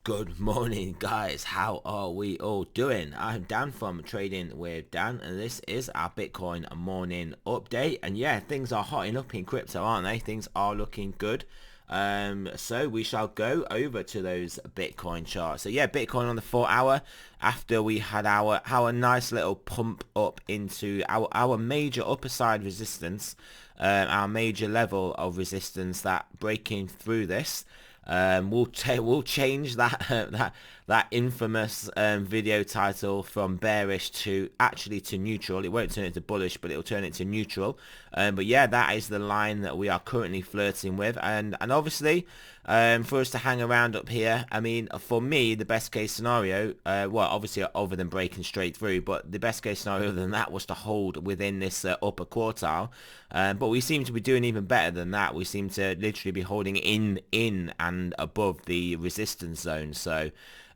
Good morning, guys. How are we all doing? I'm Dan from Trading with Dan, and this is our Bitcoin morning update. And yeah, things are hotting up in crypto, aren't they? Things are looking good. So we shall go over to those Bitcoin charts. So yeah, Bitcoin on the 4 hour after we had our nice little pump up into our major upper side resistance, our major level of resistance, that breaking through this. We'll change that that infamous video title from bearish to neutral. It won't turn it to bullish, but it'll turn it to neutral. But yeah, that is the line that we are currently flirting with, and obviously for us to hang around up here, I mean, for me, the best case scenario, well, obviously other than breaking straight through, but the best case scenario other than that was to hold within this upper quartile. But we seem to be doing even better than that. We seem to literally be holding in and above the resistance zone. So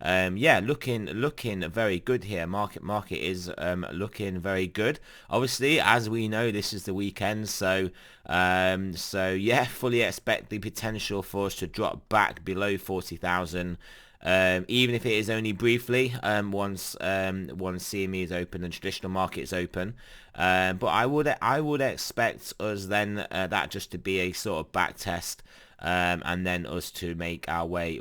yeah, looking very good here. Market is looking very good. Obviously, as we know, this is the weekend, so yeah, fully expect the potential for us to drop back below 40,000. Even if it is only briefly, once CME is open and traditional market is open. But I would expect us then that just to be a sort of back test, and then us to make our way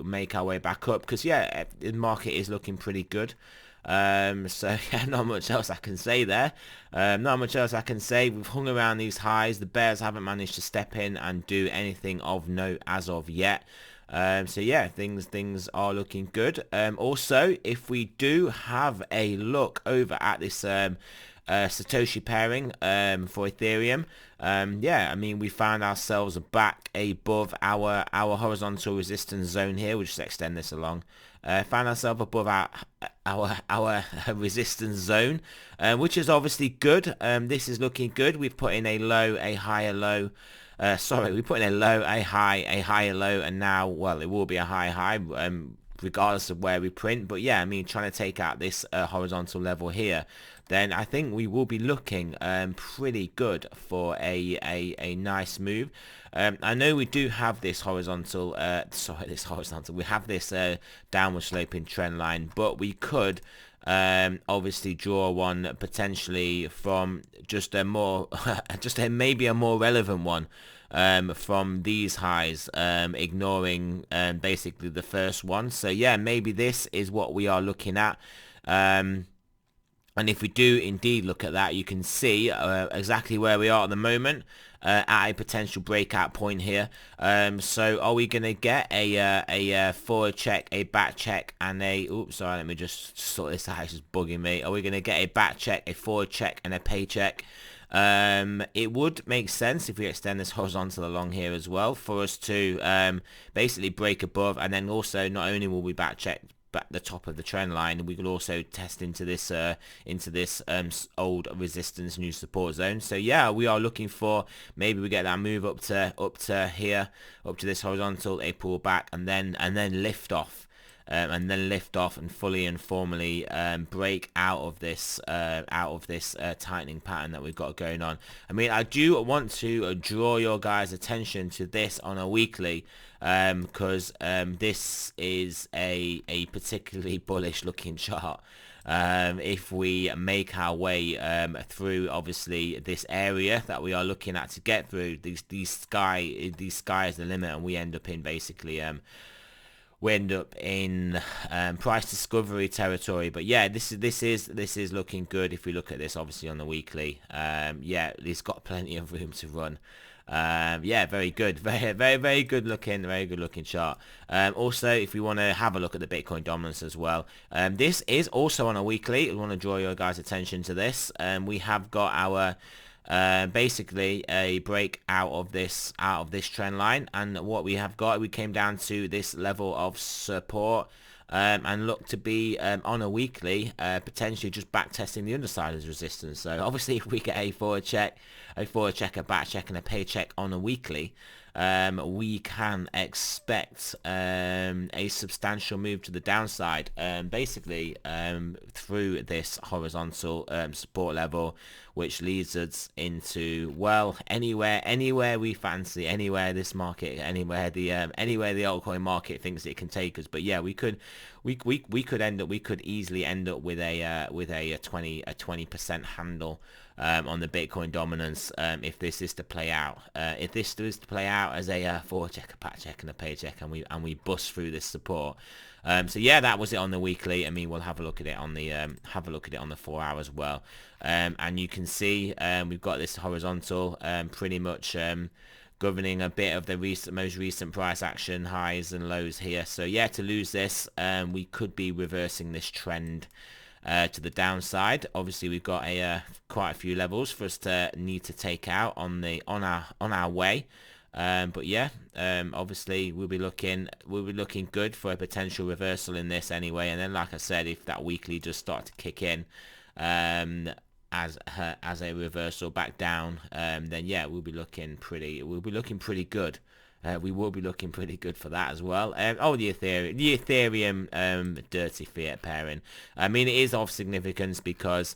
back up, because yeah, the market is looking pretty good. So yeah, not much else I can say there. Not much else I can say. We've hung around these highs. The bears haven't managed to step in and do anything of note as of yet. So yeah, things are looking good. Also, if we do have a look over at this Satoshi pairing for Ethereum, yeah, I mean, we found ourselves back above our horizontal resistance zone here. We'll just extend this along. Found ourselves above our resistance zone, which is obviously good. This is looking good. We've put in a low, a higher low. Sorry, we put in a low, a high, a higher low, and now, well, it will be a high, regardless of where we print. But yeah, I mean, trying to take out this horizontal level here, then I think we will be looking pretty good for a nice move. I know we do have this horizontal, we have this downward sloping trend line, but we could obviously draw one potentially from just a more, maybe a more relevant one from these highs, ignoring basically the first one. So yeah, maybe this is what we are looking at. And if we do indeed look at that, you can see exactly where we are at the moment, at a potential breakout point here. So are we going to get a forward check, a back check, and a... Oops, sorry, let me just sort this out. It's just bugging me. Are we going to get a back check, a forward check, and a pay check? It would make sense if we extend this horizontal along here as well for us to basically break above, and then also not only will we back check back the top of the trend line, we could also test into this old resistance, new support zone. So yeah, we are looking for, maybe we get that move up to here, up to this horizontal, a pull back, and then lift off. And fully and formally break out of this tightening pattern that we've got going on. I mean, I do want to draw your guys' attention to this on a weekly, because this is a particularly bullish looking chart. If we make our way through, obviously, this area that we are looking at to get through, these sky is the limit, and we end up in basically price discovery territory. But yeah, this is looking good if we look at this obviously on the weekly. Yeah, it's got plenty of room to run. Yeah, very good, very good looking chart. Also, if we want to have a look at the Bitcoin dominance as well, this is also on a weekly. I want to draw your guys' attention to this. We have got our basically a break out of this trend line, and what we came down to this level of support, and look to be on a weekly potentially just back testing the underside as resistance. So obviously if we get a forward check, a back check, and a pay check on a weekly, we can expect a substantial move to the downside, basically through this horizontal support level, which leads us into, well, anywhere we fancy, anywhere this market, anywhere the altcoin market thinks it can take us. But yeah, we could easily end up with a 20% handle on the Bitcoin dominance if this is to play out. If this is to play out as a forward check, a back check, and a pay check, and we bust through this support. So yeah, that was it on the weekly. I mean, we'll have a look at it on the 4 hour as well. And you can see we've got this horizontal pretty much governing a bit of the most recent price action, highs and lows here. So yeah, to lose this, we could be reversing this trend to the downside. Obviously, we've got quite a few levels for us to need to take out on our way. But yeah, obviously we'll be looking good for a potential reversal in this anyway. And then, like I said, if that weekly does start to kick in as a reversal back down, then yeah, we'll be looking pretty good. We will be looking pretty good for that as well. The Ethereum dirty fiat pairing. I mean, it is of significance because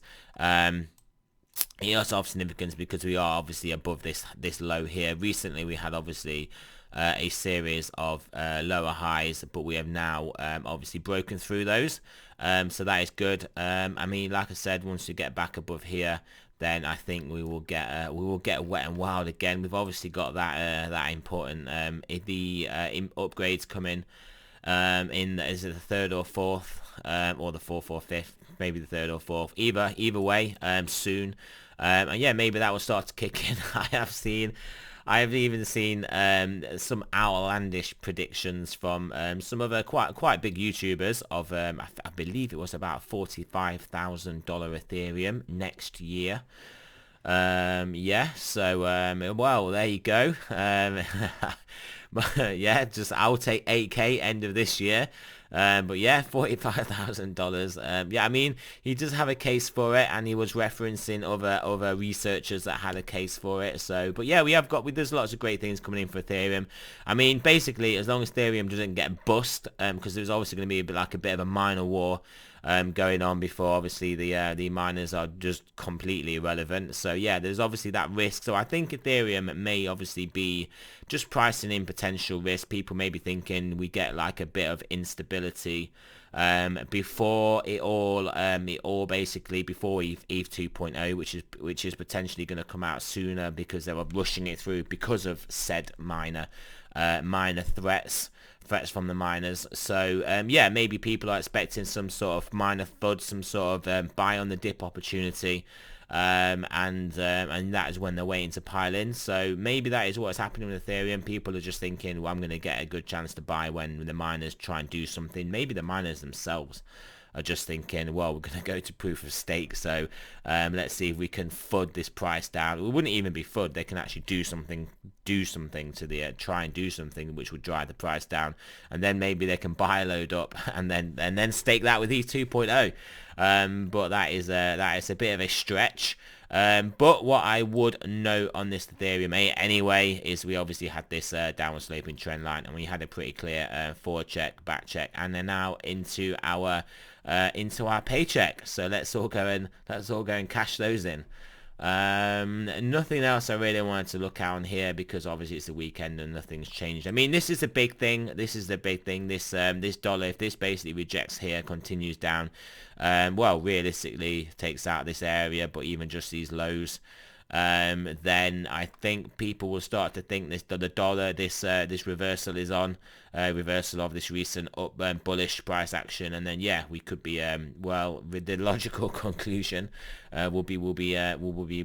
we are obviously above this low here. Recently, we had obviously a series of lower highs, but we have now obviously broken through those. So that is good. I mean, like I said, once we get back above here, then I think we will get wet and wild again. We've obviously got that important upgrades coming is it the third or fourth, or the fourth or fifth, maybe the third or fourth, either way soon. And yeah, maybe that will start to kick in. I have even seen some outlandish predictions from some other quite big YouTubers of I believe it was about $45,000 Ethereum next year. Yeah, so well, there you go. Yeah, I'll take 8K end of this year. But yeah, $45,000. Yeah, I mean, he does have a case for it, and he was referencing other researchers that had a case for it. So, but yeah, there's lots of great things coming in for Ethereum. I mean, basically, as long as Ethereum doesn't get bust, because there's obviously going to be a bit of a minor war going on before obviously the miners are just completely irrelevant. So yeah, there's obviously that risk. So I think Ethereum may obviously be just pricing in potential risk. People may be thinking we get like a bit of instability before it all basically before ETH 2.0, which is potentially going to come out sooner because they were rushing it through because of said minor threats from the miners. So yeah, maybe people are expecting some sort of minor FUD, some sort of buy on the dip opportunity, and that is when they're waiting to pile in. So maybe that is what's happening with Ethereum. People are just thinking, well, I'm going to get a good chance to buy when the miners try and do something. Maybe the miners themselves are just thinking, well, we're going to go to proof of stake, so let's see if we can FUD this price down. It wouldn't even be FUD. They can actually do something to the try and do something which would drive the price down, and then maybe they can buy a load up and then stake that with ETH 2.0. But that is a bit of a stretch. But what I would note on this Ethereum anyway is we obviously had this downward sloping trend line, and we had a pretty clear forward check, back check, and then now into our paycheck. So let's all go and cash those in. Nothing else I really wanted to look at on here because obviously it's the weekend and nothing's changed. I mean, this is the big thing. This dollar, if this basically rejects here, continues down, well, realistically takes out this area, but even just these lows, then I think people will start to think the dollar, this reversal is on, reversal of this recent up bullish price action, and then yeah, we could be well, with the logical conclusion, we'll be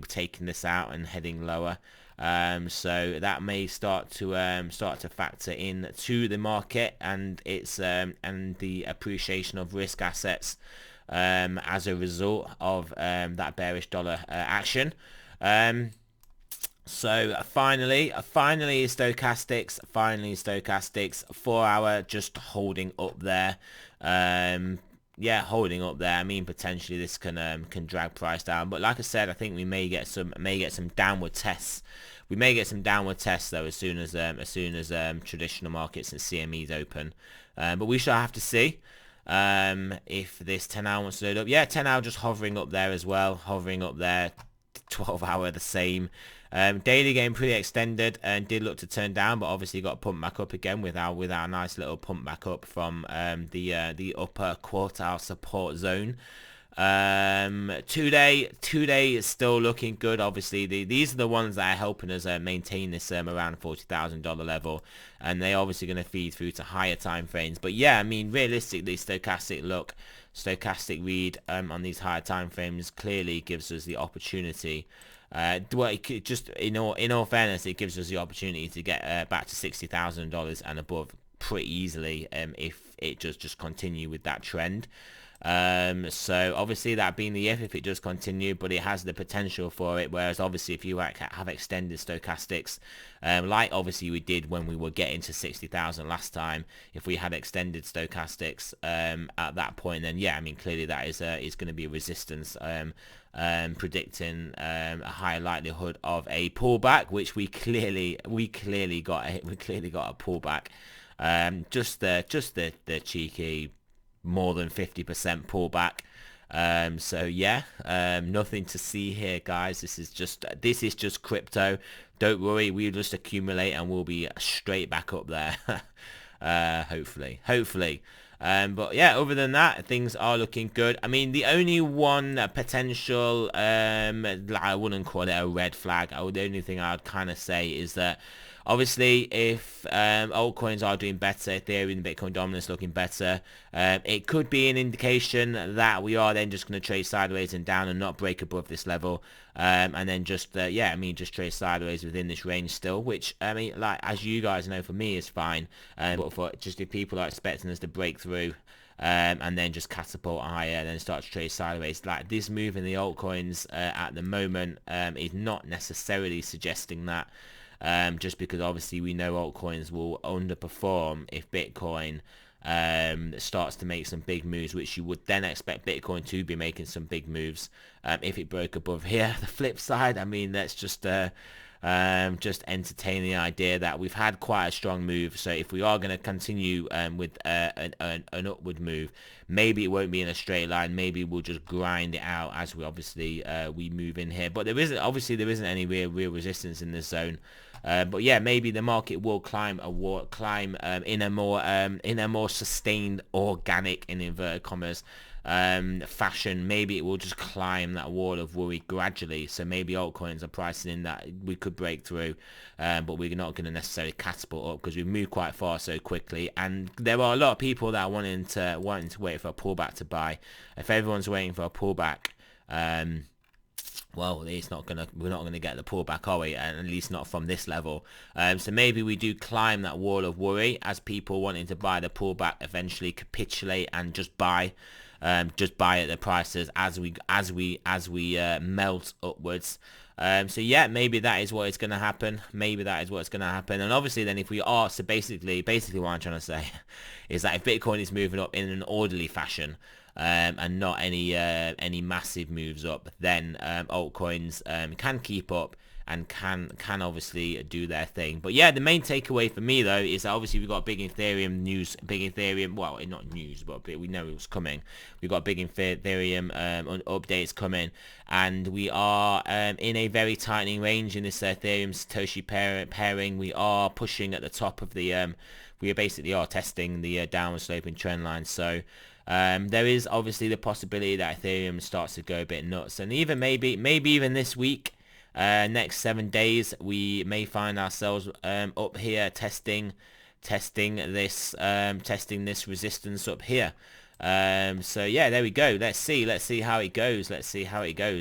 taking this out and heading lower. So that may start to factor in to the market and its and the appreciation of risk assets as a result of that bearish dollar action. So finally stochastics, 4 hour just holding up there. Yeah, holding up there. I mean, potentially this can drag price down, but like I said, I think we may get some downward tests We may get some downward tests though as soon as traditional markets and CMEs open, but we shall have to see. If this 10 hour wants to load up. Yeah, 10 hour just hovering up there as well, hovering up there. 12 hour the same. Daily getting pretty extended and did look to turn down, but obviously got pumped back up again with our nice little pump back up from the upper quartile support zone. 2-day is still looking good. Obviously these are the ones that are helping us maintain this around $40,000 level, and they're obviously going to feed through to higher time frames. But yeah, I mean, realistically, stochastic read on these higher time frames clearly gives us the opportunity. Well, it could just in all fairness, it gives us the opportunity to get back to $60,000 and above pretty easily if it just continue with that trend. So obviously that being the if it does continue, but it has the potential for it. Whereas obviously if you have extended stochastics, like obviously we did when we were getting to 60,000 last time, if we had extended stochastics at that point, then yeah, I mean clearly that is going to be a resistance, predicting a higher likelihood of a pullback, which we clearly got a pullback. Just the cheeky more than 50% pullback. So yeah, nothing to see here, guys. This is just crypto. Don't worry, we'll just accumulate and we'll be straight back up there. Hopefully. But yeah, other than that, things are looking good. I mean, the only one potential, I wouldn't call it a red flag. The only thing I'd kind of say is that obviously if altcoins are doing better, Ethereum, Bitcoin dominance looking better, it could be an indication that we are then just going to trade sideways and down and not break above this level, and then just just trade sideways within this range still, which I mean, like, as you guys know, for me is fine, but for just if people are expecting us to break through and then just catapult higher and then start to trade sideways, like this move in the altcoins at the moment is not necessarily suggesting that. Just because obviously we know altcoins will underperform if Bitcoin starts to make some big moves, which you would then expect Bitcoin to be making some big moves if it broke above here. The flip side, I mean, let's just entertain the idea that we've had quite a strong move, so if we are going to continue with an upward move, maybe it won't be in a straight line, maybe we'll just grind it out as we obviously we move in here, but there isn't any real resistance in this zone. But yeah, maybe the market will climb in a more sustained, organic, in inverted commas, fashion. Maybe it will just climb that wall of worry gradually. So maybe altcoins are pricing in that we could break through, but we're not going to necessarily catapult up because we've moved quite far so quickly. And there are a lot of people that are wanting to wait for a pullback to buy. If everyone's waiting for a pullback, well, we're not gonna get the pullback, are we? And at least not from this level. So maybe we do climb that wall of worry as people wanting to buy the pullback eventually capitulate and just buy at the prices as we melt upwards. So yeah, maybe that is what is going to happen. And obviously then if we are, so basically what I'm trying to say is that if Bitcoin is moving up in an orderly fashion, and not any massive moves up, then altcoins can keep up and can obviously do their thing. But yeah, the main takeaway for me though is that obviously we've got big Ethereum news, well, not news, but we know it was coming. We've got big Ethereum updates coming, and we are in a very tightening range in this Ethereum Satoshi pairing. We are pushing at the top of the we basically are testing the downward sloping trend line. So there is obviously the possibility that Ethereum starts to go a bit nuts, and even maybe even this week, next 7 days, we may find ourselves up here testing this resistance up here. So yeah, there we go. Let's see how it goes.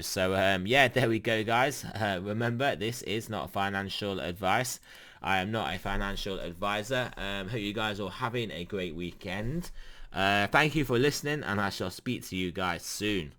So yeah, there we go, guys. Remember, this is not financial advice. I am not a financial advisor. Hope you guys are having a great weekend. Thank you for listening, and I shall speak to you guys soon.